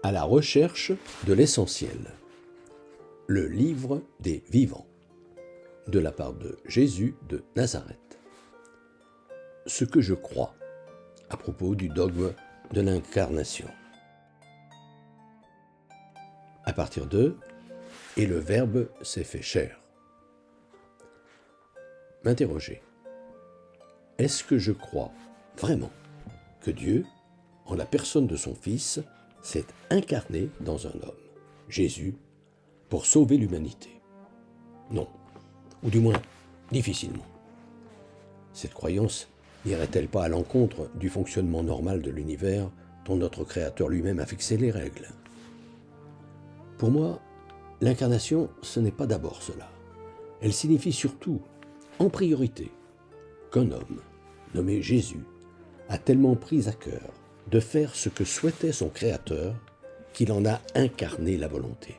À la recherche de l'essentiel. Le livre des vivants. De la part de Jésus de Nazareth. Ce que je crois à propos du dogme de l'incarnation. À partir de « Et le Verbe s'est fait chair ». M'interroger. Est-ce que je crois vraiment que Dieu, en la personne de son Fils, s'est incarné dans un homme, Jésus, pour sauver l'humanité? Non, ou du moins, difficilement. Cette croyance n'irait-elle pas à l'encontre du fonctionnement normal de l'univers dont notre Créateur lui-même a fixé les règles? Pour moi, l'incarnation, ce n'est pas d'abord cela. Elle signifie surtout, en priorité, qu'un homme, nommé Jésus, a tellement pris à cœur de faire ce que souhaitait son Créateur, qu'il en a incarné la volonté,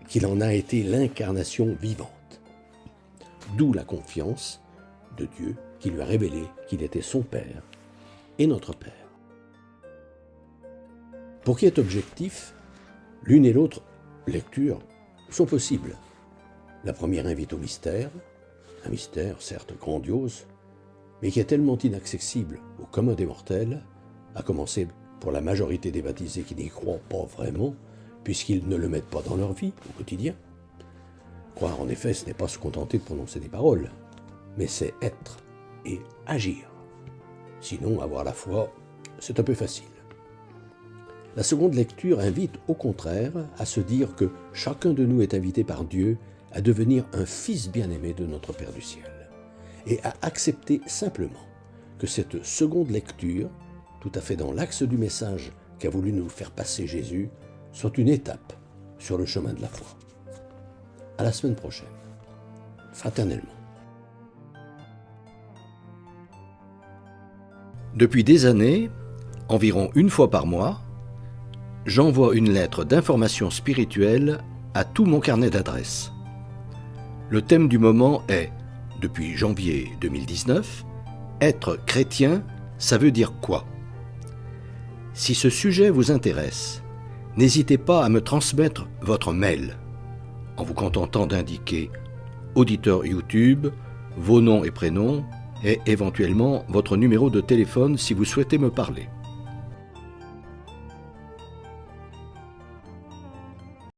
qu'il en a été l'incarnation vivante. D'où la confiance de Dieu qui lui a révélé qu'il était son Père et notre Père. Pour qui est objectif, l'une et l'autre lecture sont possibles. La première invite au mystère, un mystère certes grandiose, mais qui est tellement inaccessible au commun des mortels, à commencer pour la majorité des baptisés qui n'y croient pas vraiment, puisqu'ils ne le mettent pas dans leur vie au quotidien. Croire, en effet, ce n'est pas se contenter de prononcer des paroles, mais c'est être et agir. Sinon, avoir la foi, c'est un peu facile. La seconde lecture invite au contraire à se dire que chacun de nous est invité par Dieu à devenir un fils bien-aimé de notre Père du ciel, et à accepter simplement que cette seconde lecture, tout à fait dans l'axe du message qu'a voulu nous faire passer Jésus, soit une étape sur le chemin de la foi. À la semaine prochaine, fraternellement. Depuis des années, environ une fois par mois, j'envoie une lettre d'information spirituelle à tout mon carnet d'adresses. Le thème du moment est, depuis janvier 2019, « Être chrétien, ça veut dire quoi ?» Si ce sujet vous intéresse, n'hésitez pas à me transmettre votre mail, en vous contentant d'indiquer auditeur YouTube, vos noms et prénoms, et éventuellement votre numéro de téléphone si vous souhaitez me parler.